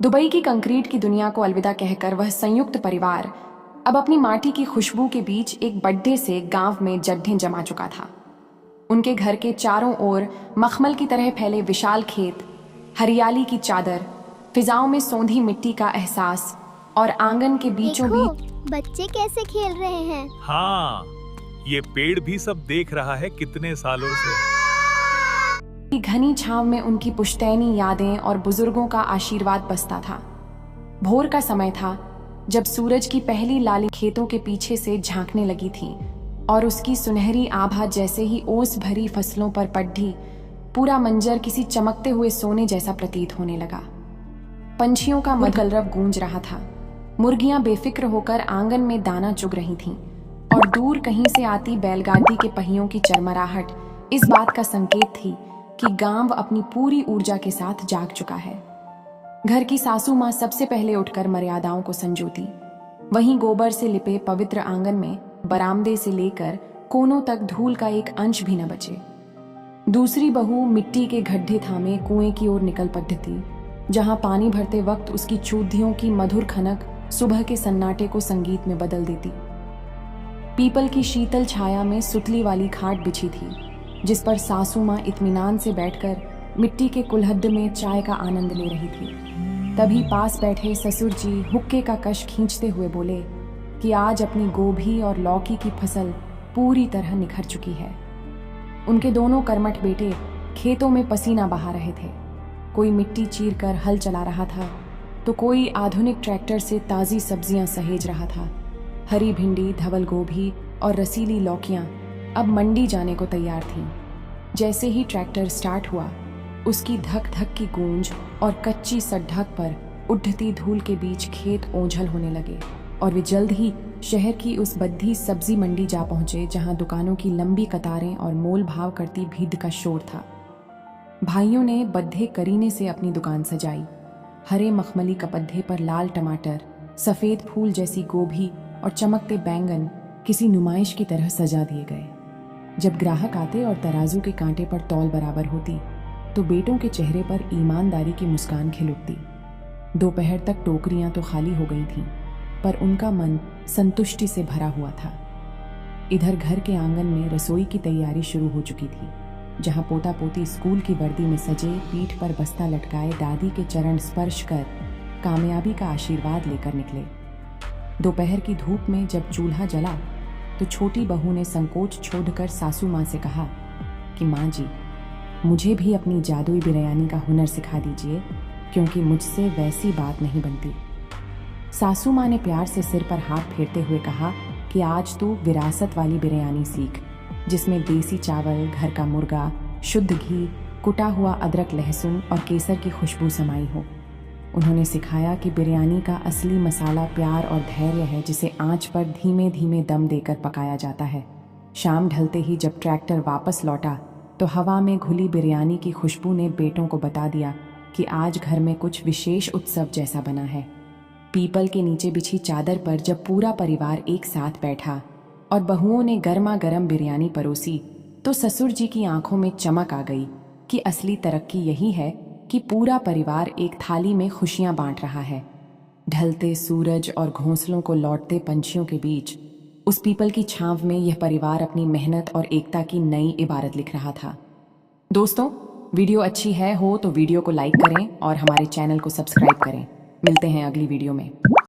Dubai की concrete की दुनिया को अलविदा कहकर वह संयुक्त परिवार अब अपनी माटी की खुशबू के बीच एक बड्ढे से गांव में जड्ढें जमा चुका था। उनके घर के चारों ओर मखमल की तरह फैले विशाल खेत, हरियाली की चादर, फिजाओं में सौंधी मिट्टी का एहसास और आंगन के बीचों देखो, बीच बच्चे कैसे खेल रहे हैं। हाँ, ये पेड़ भी सब देख रहा है कितने सालों से। की घनी छांव में उनकी पुश्तैनी यादें और बुजुर्गों का आशीर्वाद बसता था। भोर का समय था जब सूरज की पहली लाली खेतों के पीछे से झांकने लगी थी और उसकी सुनहरी आभा जैसे ही ओस भरी फसलों पर पड़ी, पूरा मंजर किसी चमकते हुए सोने जैसा प्रतीत होने लगा। पंछियों का मधुर कलरव गूंज रहा था, मुर्गियां बेफिक्र होकर आंगन में दाना चुग रही थीं और दूर कहीं से आती बैलगाड़ी के पहियों की चरमराहट इस बात का संकेत थी कि गांव अपनी पूरी ऊर्जा के साथ जाग चुका है। घर की सासू माँ सबसे पहले उठकर मर्यादाओं को संजोती। वहीं गोबर से लिपे पवित्र आंगन में बरामदे से लेकर कोनों तक धूल का एक अंश भी न बचे। दूसरी बहू मिट्टी के गड्ढे थामे कुएं की ओर निकल पड़ती, जहां पानी भरते वक्त उसकी चूधियों की मधुर खनक सुबह के सन्नाटे को संगीत में बदल देती। पीपल की शीतल छाया में सुतली वाली खाट बिछी थी, जिस पर सासू माँ इत्मीनान से बैठकर मिट्टी के कुल्हड़ में चाय का आनंद ले रही थी। तभी पास बैठे ससुर जी हुक्के का कश खींचते हुए बोले कि आज अपनी गोभी और लौकी की फसल पूरी तरह निखर चुकी है। उनके दोनों कर्मठ बेटे खेतों में पसीना बहा रहे थे। कोई मिट्टी चीर कर हल चला रहा था तो कोई आधुनिक ट्रैक्टर से ताज़ी सब्जियां सहेज रहा था। हरी भिंडी, धवल गोभी और रसीली लौकियां अब मंडी जाने को तैयार थीं। जैसे ही ट्रैक्टर स्टार्ट हुआ, उसकी धक धक की गूंज और कच्ची सड़क पर उठती धूल के बीच खेत ओझल होने लगे और वे जल्द ही शहर की उस बद्धी सब्जी मंडी जा पहुंचे, जहां दुकानों की लंबी कतारें और मोल भाव करती भीड़ का शोर था। भाइयों ने बद्धे करीने से अपनी दुकान सजाई। हरे मखमली कपद्दे पर लाल टमाटर, सफेद फूल जैसी गोभी और चमकते बैंगन किसी नुमाइश की तरह सजा दिए गए। जब ग्राहक आते और तराजू के कांटे पर तौल बराबर होती तो बेटों के चेहरे पर ईमानदारी की मुस्कान खिल उठती। दोपहर तक टोकरियां तो खाली हो गई थीं, पर उनका मन संतुष्टि से भरा हुआ था। इधर घर के आंगन में रसोई की तैयारी शुरू हो चुकी थी, जहां पोता पोती स्कूल की वर्दी में सजे, पीठ पर बस्ता लटकाए दादी के चरण स्पर्श कर कामयाबी का आशीर्वाद लेकर निकले। दोपहर की धूप में जब चूल्हा जला तो छोटी बहू ने संकोच छोड़कर सासू माँ से कहा कि माँ जी, मुझे भी अपनी जादुई बिरयानी का हुनर सिखा दीजिए, क्योंकि मुझसे वैसी बात नहीं बनती। सासू माँ ने प्यार से सिर पर हाथ फेरते हुए कहा कि आज तू विरासत वाली बिरयानी सीख, जिसमें देसी चावल, घर का मुर्गा, शुद्ध घी, कुटा हुआ अदरक, लहसुन और केसर की खुशबू समाई हो। उन्होंने सिखाया कि बिरयानी का असली मसाला प्यार और धैर्य है, जिसे आंच पर धीमे धीमे दम देकर पकाया जाता है। शाम ढलते ही जब ट्रैक्टर वापस लौटा तो हवा में घुली बिरयानी की खुशबू ने बेटों को बता दिया कि आज घर में कुछ विशेष उत्सव जैसा बना है। पीपल के नीचे बिछी चादर पर जब पूरा परिवार एक साथ बैठा और बहुओं ने गर्मा गर्म बिरयानी परोसी तो ससुर जी की आंखों में चमक आ गई कि असली तरक्की यही है कि पूरा परिवार एक थाली में खुशियां बांट रहा है। ढलते सूरज और घोंसलों को लौटते पंछियों के बीच उस पीपल की छांव में यह परिवार अपनी मेहनत और एकता की नई इबारत लिख रहा था। दोस्तों, वीडियो अच्छी हो तो वीडियो को लाइक करें और हमारे चैनल को सब्सक्राइब करें। मिलते हैं अगली वीडियो में।